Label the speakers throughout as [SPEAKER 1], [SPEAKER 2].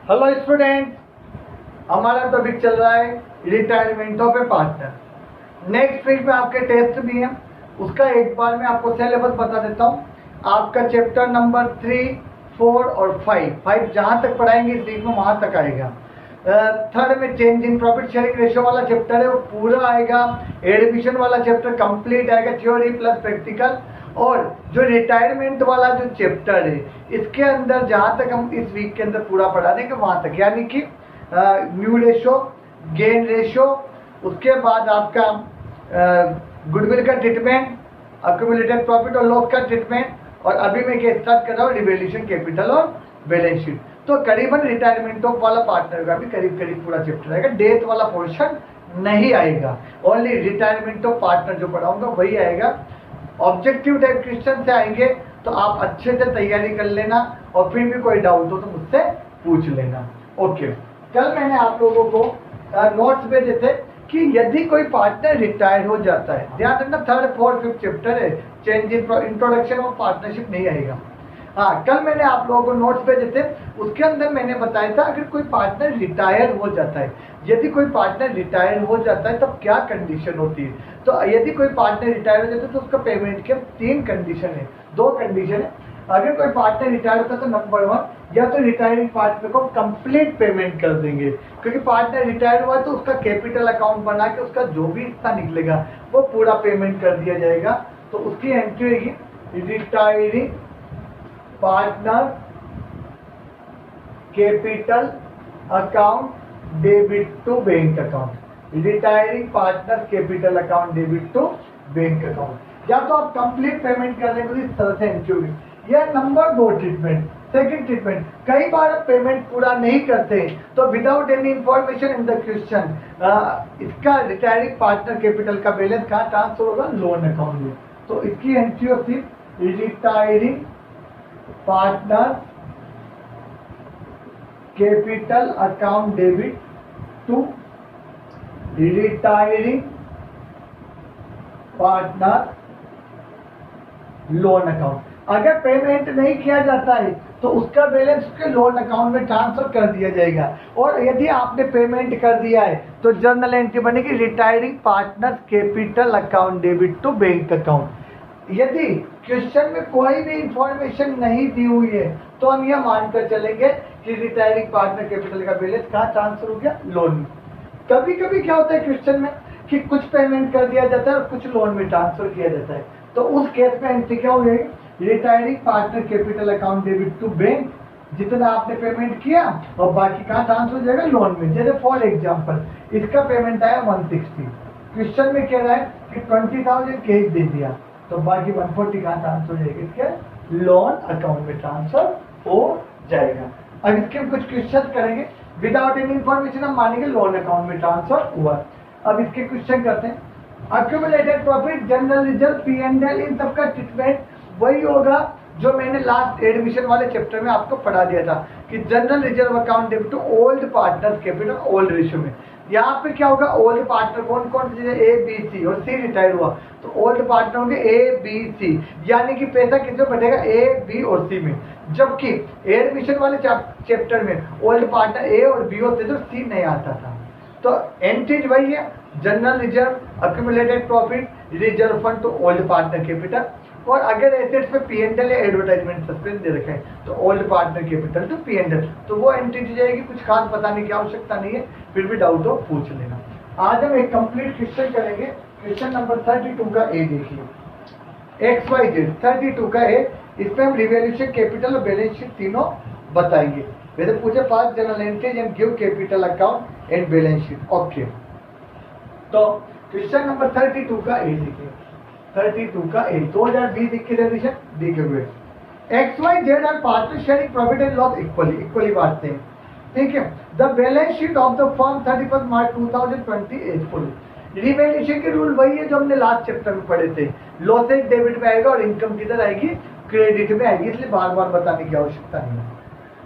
[SPEAKER 1] Hello student, हमारा topic चल रहा है retirement of a partner. Next week में आपके टेस्ट भी हैं, उसका एक बार मैं आपको सिलेबस बता देता हूँ। आपका चैप्टर नंबर 3, 4 और 5 जहाँ तक पढ़ाएंगे इस वीक में वहाँ तक आएगा। थर्ड में change in profit sharing ratio वाला चैप्टर है, वो पूरा आएगा। एडमिशन वाला चैप्टर कंप्लीट आएगा, थ्योरी प्लस प्रैक्टिकल। और जो रिटायरमेंट वाला जो चैप्टर है, इसके अंदर जहाँ तक हम इस वीक के अंदर पूरा पढ़ा देंगे वहाँ तक, यानी कि न्यू रेशो, गेन रेशो, उसके बाद आपका गुडविल का ट्रीटमेंट, अक्यूमुलेटेड प्रॉफिट और लॉस का ट्रीटमेंट, और अभी मैं क्या स्टार्ट कर रहा हूँ रिवैल्यूएशन कैपिटल और बैलेंस शीट। तो करीबन रिटायरमेंट ऑफ वाला पार्टनर का भी करीब करीब पूरा चैप्टर आएगा। डेथ वाला पोर्शन नहीं आएगा, ओनली रिटायरमेंट ऑफ पार्टनर जो पढ़ाऊंगा वही आएगा। ऑब्जेक्टिव टाइप क्वेश्चन से आएंगे तो आप अच्छे से तैयारी कर लेना, और फिर भी कोई डाउट हो तो मुझसे पूछ लेना। ओके, कल मैंने आप लोगों को नोट्स भेजे थे कि यदि कोई पार्टनर रिटायर हो जाता है, ध्यान रखना 3rd, 4th, 5th चैप्टर है, change in introduction of partnership नहीं आएगा। हाँ, कल मैंने आप लोगों को नोट्स भेजे थे, उसके अंदर मैंने बताया था अगर कोई पार्टनर रिटायर हो जाता है, यदि कोई पार्टनर रिटायर हो जाता है तब क्या कंडीशन होती है। तो यदि कोई पार्टनर रिटायर हो जाता है तो उसका पेमेंट के 3 कंडीशन है, 2 कंडीशन है। अगर कोई पार्टनर रिटायर होता है तो नंबर 1, या तो रिटायरिंग पार्टनर को कंप्लीट पेमेंट कर देंगे, क्योंकि पार्टनर रिटायर हुआ तो उसका कैपिटल अकाउंट बना के उसका जो भी हिस्सा निकलेगा वो पूरा पेमेंट कर दिया जाएगा। तो उसकी एंट्री होगी retiring partner capital account debit to bank account. Retiring partner capital account debit to bank account. या तो आप कंप्लीट पेमेंट कर लेंगे इस तरह से एंट्री होगी। यह नंबर 2 ट्रीटमेंट। सेकंड ट्रीटमेंट, कई बार पेमेंट पूरा नहीं करते तो without any information in the question इसका रिटायरिंग पार्टनर कैपिटल का बैलेंस कहाँ ट्रांसफर होगा, लोन अकाउंट में। तो इसकी एंट्री होती है retiring partner capital account debit to retiring partner loan account. अगर पेमेंट नहीं किया जाता है तो उसका बैलेंस उसके लोन अकाउंट में ट्रांसफर कर दिया जाएगा, और यदि आपने पेमेंट कर दिया है तो जर्नल एंट्री बनेगी retiring partner capital account debit to bank account. यदि क्वेश्चन में कोई भी इंफॉर्मेशन नहीं दी हुई है तो हम यह मानकर चलेंगे कि रिटायरिंग पार्टनर कैपिटल का बैलेंस कहाँ ट्रांसफर हो गया, लोन में। कभी कभी क्या होता है क्वेश्चन में कि कुछ पेमेंट कर दिया जाता है और कुछ लोन में ट्रांसफर किया जाता है, तो उस केस में एंट्री क्या हो जाएगी, retiring partner capital account debit to bank, जितना आपने पेमेंट किया और बाकी कहाँ ट्रांसफर हो जाएगा, लोन में। जैसे फॉर एग्जाम्पल इसका पेमेंट आया 160, क्वेश्चन में कह रहा है कि 20,000 कैश दे दिया, तो बाकी 140 कहाँ ट्रांसफर हो जाएगा, इसके लोन अकाउंट में ट्रांसफर हो जाएगा। अब इसके हम कुछ क्वेश्चन करेंगे, विदाउट एनी इंफॉर्मेशन हम मानेंगे लोन अकाउंट में ट्रांसफर हुआ। अब इसके क्वेश्चन करते हैं। Accumulated profit, general reserve, P&L, इन सबका ट्रीटमेंट वही होगा जो मैंने लास्ट एडमिशन वाले चैप्टर में आपको पढ़ा दिया था कि general reserve account debit to old partner capital old ratio में। यहाँ पे क्या होगा, ओल्ड पार्टनर कौन कौन से, A, B, C और C रिटायर हुआ तो ओल्ड पार्टनर होंगे A, B, C, यानी कि पैसा किसमें बढ़ेगा, A, B और C में। जबकि एडमिशन वाले चैप्टर में ओल्ड पार्टनर A और B होते तो C नहीं आता था। तो एंट्रीज वही है, general reserve, accumulated profit, reserve fund to old partner capital. और अगर एसेट्स पे P&L या एडवर्टाइजमेंट सस्पेंस दे रखे हैं तो old partner capital to P&L, तो वो एंट्री दी जाएगी। कुछ खास बताने की आवश्यकता नहीं है, फिर भी डाउट हो पूछ लेना। आज हम एक कंप्लीट क्वेश्चन करेंगे। क्वेश्चन नंबर 32 का ए देखिए, XYZ 32 का ए। इसमें हम रिवैल्यूएशन कैपिटल और बैलेंस शीट तीनों बताएंगे। वैसे पूछे 5 general entries and give capital account and balance sheet. Okay, तो क्वेश्चन नंबर 32 का ए देखिए, 32 का ए 2020 21 एडिशन देखे हुए। XYZ are partner sharing profit and loss equally बांटते हैं, ठीक है। The balance sheet of the firm 31 March 2020 as follows. Revaluation के रूल वही है जो हमने लास्ट चैप्टर में पढ़े थे। लॉसेज डेबिट में आएगा और इनकम किधर आएगी, क्रेडिट में आएगी, इसलिए बार बार बताने की आवश्यकता नहीं है।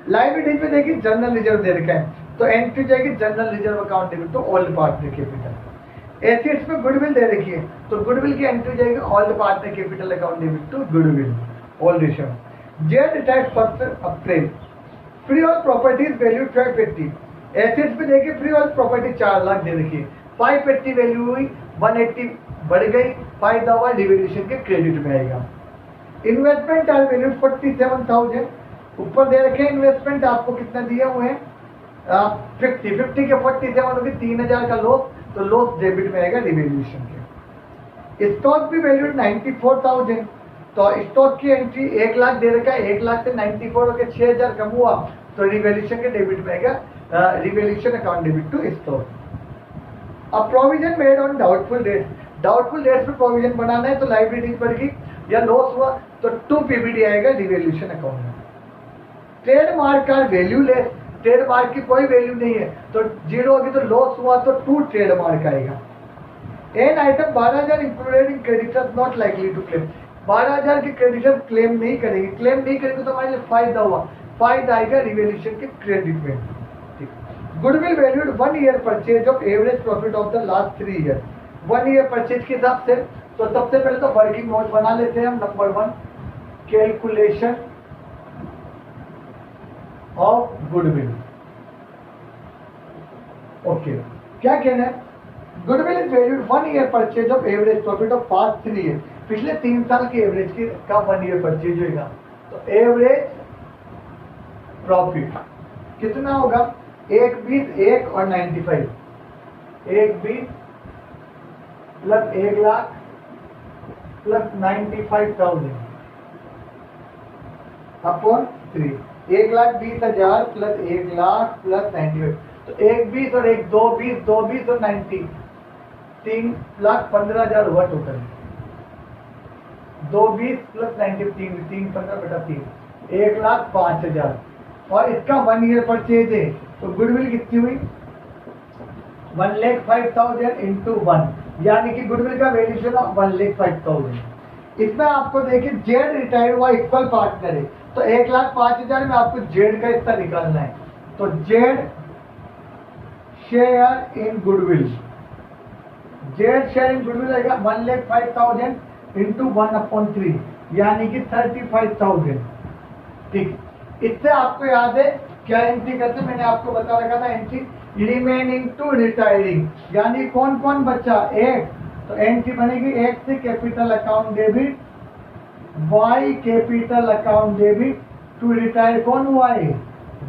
[SPEAKER 1] लायबिलिटीज में देखिए जनरल रिजर्व दे रखा है तो एंट्री जाएगी general reserve account debit to old partner capital. Assets में गुडविल दे रखी है तो गुडविल की एंट्री जाएगी old partner capital account debit to goodwill old ratio. Z retired 1 April freehold properties value 580, assets पे देखिए फ्री होल्ड प्रॉपर्टी 4 लाख दे रखी है, 580 वैल्यू हुई, 180 बढ़ गई, फायदा हुआ डिवेल्यूशन के क्रेडिट में आएगा। इन्वेस्टमेंट आर वैल्यू 47,000, ऊपर दे रखे इन्वेस्टमेंट आपको कितना दिए हुए हैं 50 के 47 होगी 3,000 का लॉस, तो लॉस डेबिट में आएगा डिवेल्यूशन के। स्टॉक भी वैल्यू 94,000, तो स्टॉक की एंट्री 1 लाख दे रखा है, 1 लाख से 94 होकर 6,000 कम हुआ, तो रिवैल्यूएशन के डेबिट में आएगा revaluation account debit to stock. अब provision made on doubtful debt, doubtful debt पे प्रोविजन बनाना है, तो लाइबिलिटीज बढ़ गई या लॉस हुआ तो 2 पीबीडी आएगा रिवैल्यूएशन अकाउंट में। ट्रेडमार्क का वैल्यू लेस, ट्रेडमार्क की कोई वैल्यू नहीं है तो 0 होगी, तो लॉस हुआ तो 2 ट्रेडमार्क आएगा। An item 12,000 included in creditors not likely to claim, 12,000 के क्रेडिटर्स क्लेम नहीं करेंगे, क्लेम नहीं करेंगे तो हमारे लिए फायदा हुआ, फायदा आएगा रिवैल्यूएशन के क्रेडिट में। Goodwill valued 1 year purchase of average profit of the last 3 year, 1 year purchase के हिसाब से, तो सबसे पहले तो वर्किंग नोट बना लेते हैं हम। Number 1 calculation of goodwill. Okay, क्या कहना है, goodwill is valued 1 year purchase of average profit of past 3 year, पिछले 3 साल के एवरेज की का 1 ईयर परचेज होगा, तो एवरेज प्रॉफिट कितना होगा 120, 1 और 95, 120 plus 1 lakh plus 95,000 upon 3, 1,20,000 plus 1 lakh plus 95, तो 120 और 1 2 20, 2 20 और 90, 3,15,000 हुआ टोटल, 2 20 प्लस 90 3 15 बटा 3, 1,05,000, और इसका 1 ईयर परचेज है, तो गुडविल कितनी हुई 1,05,000 इंटू 1, यानी कि गुडविल का वैल्यूएशन ऑफ 1,05,000। इसमें आपको देखिए जेड रिटायर्ड हुआ इक्वल पार्टनर है, तो 1,05,000 में आपको जेड का हिस्सा निकालना है, तो Z share in goodwill, Z share in goodwill आएगा 1,05,000 इंटू 1/3, यानी कि 35,000। ठीक, इससे आपको याद है क्या एंट्री करते, मैंने आपको बता रखा था एंट्री रिमेनिंग टू रिटायरिंग, यानी कौन कौन बच्चा 1, तो एंट्री बनेगी 1 से capital account debit, Y capital account debit to retire, कौन हुआ है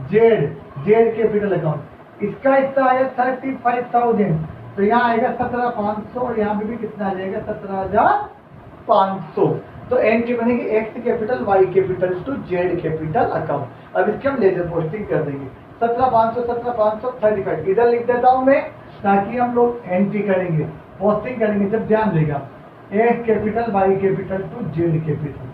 [SPEAKER 1] जेड, जेड कैपिटल अकाउंट, इसका हिस्सा आया 35,000, तो यहाँ आएगा 17,500 और यहाँ पे भी कितना आ जाएगा 17,500, तो एंट्री बनेगी X capital Y capital to Z capital account. अब इसके हम लेजर पोस्टिंग कर देंगे 17,500 17,500 35, इधर लिख देता हूं मैं ताकि हम लोग एंट्री करेंगे पोस्टिंग करेंगे जब ध्यान देगा, X capital Y capital to Z capital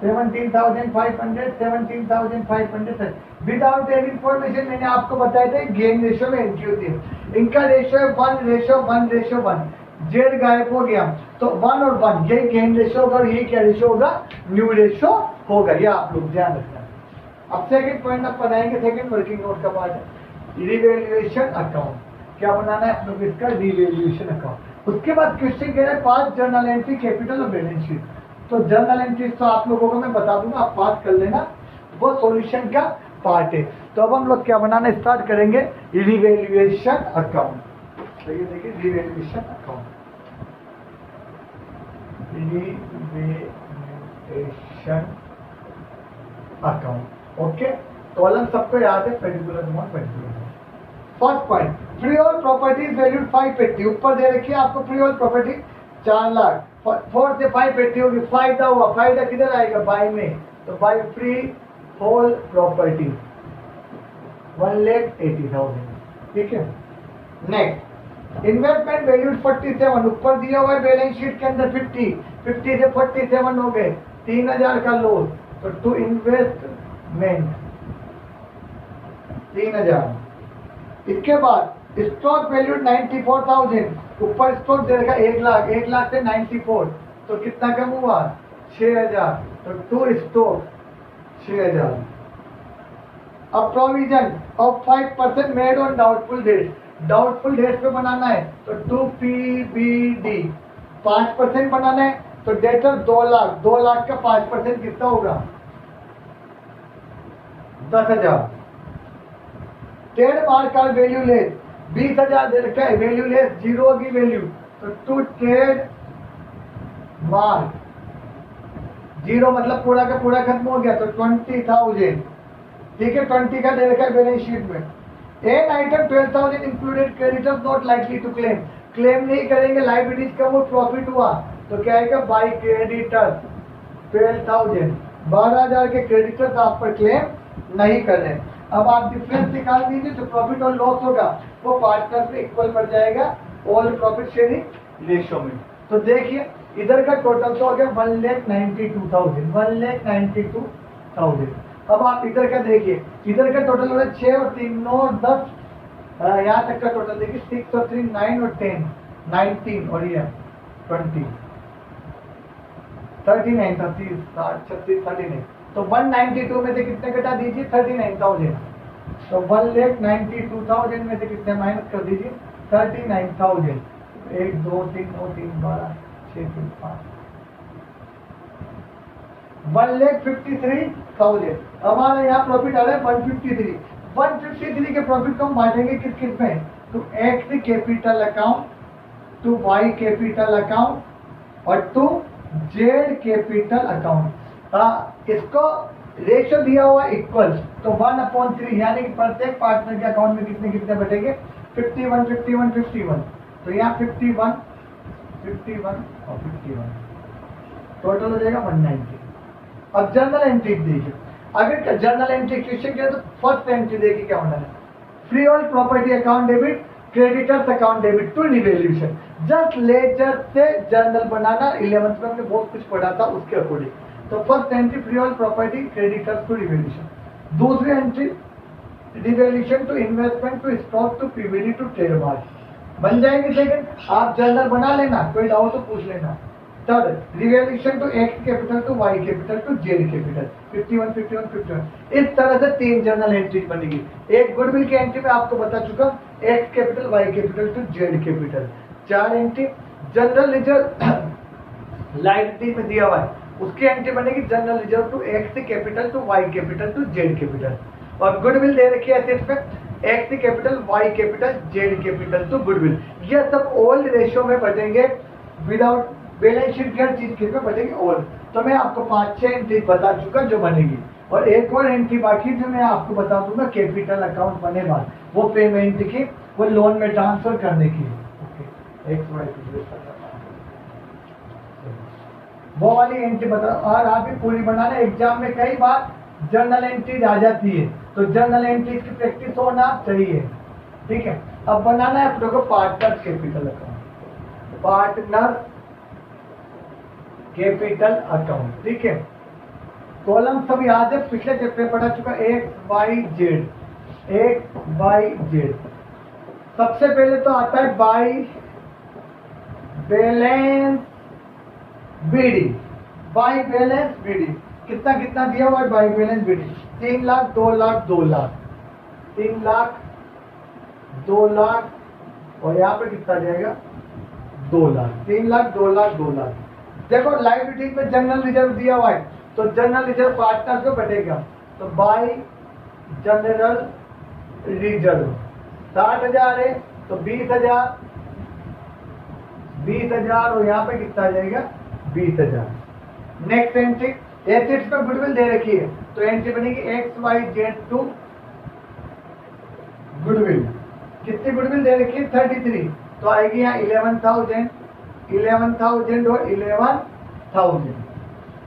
[SPEAKER 1] 17,500 17,500 without any information. मैंने आपको बताया था गेन रेशियो में एंट्री होती है, इनका रेशियो है 1:1:1, जेड गायब हो गया तो 1 और 1 यही गेन रेशियो होगा और ये क्या रेशियो होगा न्यू रेशियो होगा, ये आप लोग ध्यान रखना। अब सेकंड पॉइंट आप बनाएंगे, सेकंड वर्किंग नोट का पार्ट है रिवैल्यूएशन अकाउंट, क्या बनाना है आप लोग इसका रिवैल्यूएशन अकाउंट। उसके बाद क्वेश्चन कह रहा है 5 जर्नल एंट्री कैपिटल और बैलेंस शीट, तो जर्नल एंट्री तो आप लोगों को मैं बता दूंगा, आप पास कर लेना, वो सॉल्यूशन का पार्ट है। तो अब हम लोग क्या बनाना स्टार्ट करेंगे रिवैल्यूएशन अकाउंट, तो ये देखिए revaluation account, revaluation account. Okay, column सबको याद है, particular amount particular. First point free hold properties valued 580, ऊपर दे रखी है आपको फ्री होल्ड प्रॉपर्टी 4 लाख, 4 से 580 होगी, फायदा हुआ, फायदा किधर आएगा बाय में, तो बाय फ्री होल्ड प्रॉपर्टी 1,80,000। ठीक है, नेक्स्ट इन्वेस्टमेंट वैल्यूड 47, ऊपर दिया हुआ है बैलेंस शीट के अंदर 50 से 47 हो गए, 3,000 का लॉस, तो टू इन्वेस्टमेंट 3,000। इसके बाद स्टॉक वैल्यूड 94,000, ऊपर स्टॉक दे रखा 1 लाख, 1 लाख से 94, तो कितना कम हुआ 6,000, तो टू स्टॉक 6,000। अब provision of 5% made on doubtful debt, doubtful debt पे बनाना है तो 2 PBD 5% बनाना है, तो डेटर 2 लाख, 2 लाख का 5% कितना होगा 10,000। ट्रेडमार्क का वैल्यू लेस 20,000 दे रखा है, वैल्यू लेस जीरो की वैल्यू, तो टू ट्रेड मार्क जीरो मतलब पूरा का पूरा खत्म हो गया, तो 20,000। ठीक है, 20 का दे रखा है बैलेंस शीट में। An item 12,000 included creditors not likely to claim, claim नहीं करेंगे, लाइबिलिटीज का वो प्रॉफिट हुआ तो क्या आएगा बाई क्रेडिटर्स 12,000, 12,000 के क्रेडिटर्स आप पर क्लेम नहीं कर रहे। अब आप डिफरेंस निकाल दीजिए, जो प्रॉफिट और लॉस होगा वो पार्टनर से इक्वल पड़ जाएगा ऑल प्रॉफिट शेयरिंग रेशियो में। तो देखिए इधर का टोटल तो हो गया 1,92,000, 1,92,000। अब आप इधर का देखिए, इधर का टोटल हो रहा है 6 और 3 9 और 10, यहाँ तक का टोटल देखिए 6 और 3 9 और 10 19 और ये 20 39 30 60 36 39। तो 192 में से कितने घटा दीजिए 39,000, तो 1,92,000 में से कितने माइनस कर दीजिए 39,000। 1 2 3 9 3 12 6 3 5 1,53,000। हमारा यहाँ प्रॉफिट आ रहा है 153। 153 के प्रॉफिट को हम बांटेंगे किस किस में, to X capital account, to Y capital account और टू जेड कैपिटल अकाउंट। इसको रेशियो दिया हुआ इक्वल, तो 1/3 यानी कि प्रत्येक पार्टनर के अकाउंट में कितने कितने बटेंगे 51 51 51। तो यहाँ 51 51 और 51 टोटल हो जाएगा 190। अब जर्नल एंट्री देखिए, अगर जर्नल एंट्री क्वेश्चन किया तो फर्स्ट एंट्री देखिए क्या होना है, freehold property account debit, creditors account debit to revaluation. Just ledger से जर्नल बनाना 11th में हमने बहुत कुछ पढ़ा था उसके अकॉर्डिंग। तो first entry freehold property creditors to revaluation, दूसरी entry revaluation to investment to stock to PVD to trademark बन जाएगी। सेकंड आप जर्नल बना लेना, कोई डाउट तो पूछ लेना। Third revaluation to X capital to Y capital to Z capital 51 51 51। इस तरह से 3 जर्नल एंट्री बनेगी। एक गुडविल की एंट्री में आपको बता चुका, X capital Y capital to Z capital. 4 entry general reserve liability में दिया हुआ है, उसकी एंट्री बनेगी general reserve to X capital to Y capital to Z capital. और गुडविल दे रखी है एसेट्स में X capital Y capital Z capital to goodwill. ये सब ओल्ड रेशियो में बटेंगे, विदाउट बैलेंस शीट की हर चीज में बटेंगे ओल्ड। तो मैं आपको 5-6 एंट्री बता चुका जो बनेगी, और एक और एंट्री बाकी जो मैं आपको बता दूंगा कैपिटल अकाउंट बने बाद, वो पेमेंट की, वो लोन में ट्रांसफर करने की। वो वाली एंट्री बता, और आप भी पूरी बनाना। एग्जाम में कई बार जर्नल एंट्री आ जाती है, तो जर्नल एंट्री की प्रैक्टिस होना चाहिए। ठीक है, अब बनाना है अपने को partner capital account, partner capital account. ठीक है, कॉलम सब याद है, पिछले चैप्टर पढ़ा चुका, X Y Z, X Y Z. सबसे पहले तो आता है by balance BD, by balance BD कितना कितना दिया हुआ है by balance BD 3 lakh 2 lakh 2 lakh 3 lakh 2 lakh, और यहाँ पे कितना जाएगा 2 लाख 3 लाख 2 लाख 2 लाख। देखो लायबिलिटीज में जनरल रिजर्व दिया हुआ है, तो जनरल रिजर्व पार्टनर को बटेगा, तो बाई जनरल रिजर्व 60,000 है, तो 20,000 20,000 और यहाँ पे कितना जाएगा 20,000। नेक्स्ट एंट्री एसेट्स में गुडविल दे रखी है, तो एंट्री बनेगी X Y Z to goodwill. कितनी गुडविल दे रखी है 33, तो आएगी यहाँ 11,000 और 11,000।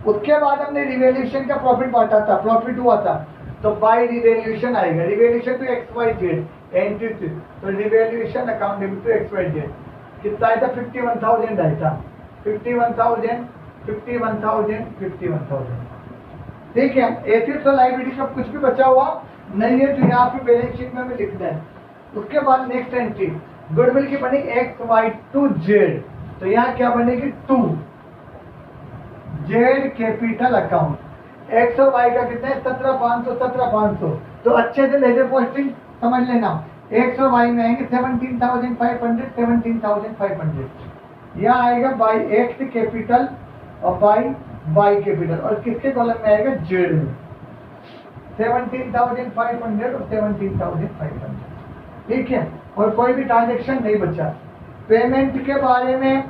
[SPEAKER 1] उसके बाद हमने रिवैल्यूएशन का प्रॉफिट बांटा था, प्रॉफिट हुआ था, तो बाय रिवैल्यूएशन आएगा, revaluation to X Y Z entry थी, तो revaluation account debit to X Y Z कितना आया था 51,000 आया था, 51,000 51,000 51,000। ठीक है, एसेट्स और लायबिलिटी का कुछ भी बचा हुआ नहीं है, तो यहाँ पे बैलेंस शीट में हमें लिखना है। उसके बाद नेक्स्ट एंट्री गुडविल की बनी एक्स वाई टू जेड, तो यहाँ क्या बनेगी 2 जेड कैपिटल अकाउंट। एक्स और वाई का कितना है 17,500 17,500, तो अच्छे से लेजर पोस्टिंग समझ लेना। एक्स और वाई में आएंगे 17,500 17,500, यहाँ आएगा बाई एक्स कैपिटल और बाई वाई कैपिटल, और किसके कॉलम में आएगा जेड में। 17,500 और 17,500, ठीक है। और कोई भी ट्रांजेक्शन नहीं बचा। पेमेंट के बारे में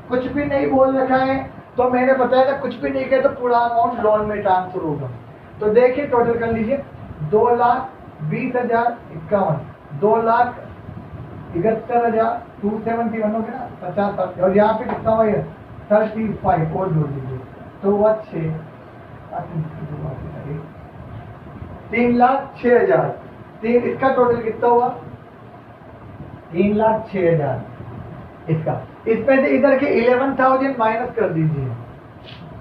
[SPEAKER 1] कुछ भी नहीं बोल रखा है, तो मैंने बताया था कुछ भी नहीं किया तो पूरा अमाउंट लोन में ट्रांसफर होगा। तो देखिए टोटल कर लीजिए, 2,20,051, 2,71,271 हो गया ना, 50, और यहाँ पे कितना हुआ, 35 और जोड़ दीजिए तो हुआ 6, 3,06,000। इसका टोटल कितना हुआ, 3,06,000 इसका। इसमें से इधर के 11,000 माइनस कर दीजिए,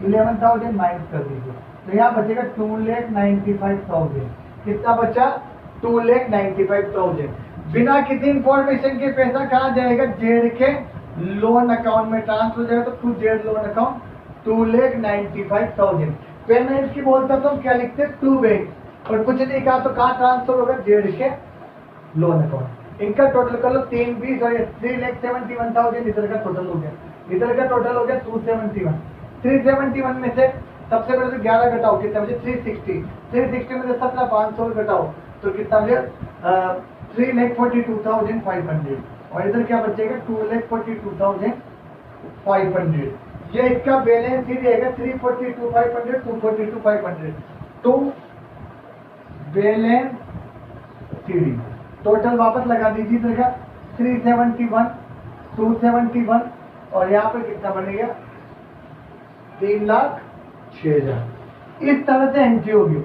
[SPEAKER 1] 11,000 माइनस कर दीजिए तो यहाँ बचेगा 2,95,000। कितना बचा, 2,95,000। बिना किसी इंफॉर्मेशन के पैसा कहाँ जाएगा, जेड के लोन अकाउंट में ट्रांसफर हो जाएगा। तो to Z loan account 2,95,000। Payment की बोलता तो क्या लिखते, टू बैंक, और कुछ नहीं कहा तो कहाँ ट्रांसफर होगा, जेड के लोन अकाउंट। इनका टोटल कर लो 3,20 और 3,71,000 इधर का टोटल हो गया, इधर का टोटल हो गया 271। 371 में से सबसे पहले तो 11 घटाओ, कितना बचे, 360। 360 में से 17,500 घटाओ तो कितना बचे, 3,42,500। और इधर क्या बचेगा, 2,42,500। ये इसका बैलेंस ही रहेगा 342,500, 242,500 टू बैलेंस सीडी। टोटल वापस लगा दीजिए इधर का 371, 271 और यहाँ पे कितना बनेगा, 3,06,000। इस तरह से एंट्री होगी।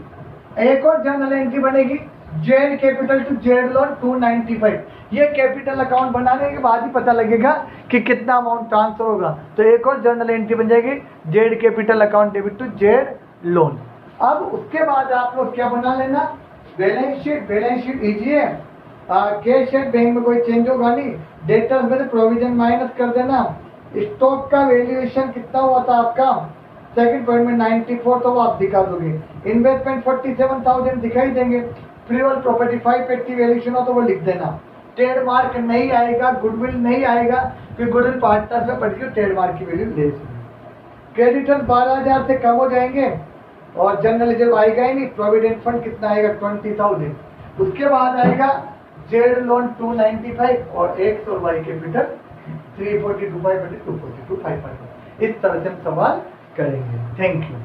[SPEAKER 1] एक और जर्नल एंट्री बनेगी, Z capital to Z loan 295। ये कैपिटल अकाउंट बनाने के बाद ही पता लगेगा कि कितना अमाउंट ट्रांसफर होगा। तो एक और जर्नल एंट्री बन जाएगी, Z capital account debit to Z loan. अब उसके बाद आप लोग क्या बना लेना, balance sheet. Balance sheet easy है, कैश है, बैंक में कोई चेंज होगा नहीं। डेटर्स में से प्रोविजन माइनस कर देना। स्टॉक का वैल्यूएशन कितना हुआ था आपका, सेकंड पॉइंट में 94, तो वो आप दिखा दोगे। इन्वेस्टमेंट 47,000 दिखाई देंगे। फ्री होल्ड प्रॉपर्टी 580 वैल्यूएशन हो तो वो लिख देना। ट्रेडमार्क नहीं आएगा, गुडविल नहीं आएगा, क्योंकि गुडविल पार्टनर्स में पड़ गई, ट्रेडमार्क की वैल्यू ले। क्रेडिटर्स 12,000 से कम हो जाएंगे और जनरल रिजर्व आएगा ही नहीं। प्रोविडेंट फंड कितना आएगा, 20,000। उसके बाद आएगा जेड लोन 295 और एक्स और वाई कैपिटल 342,500, 242,500। इस तरह से हम सवाल करेंगे। Thank you.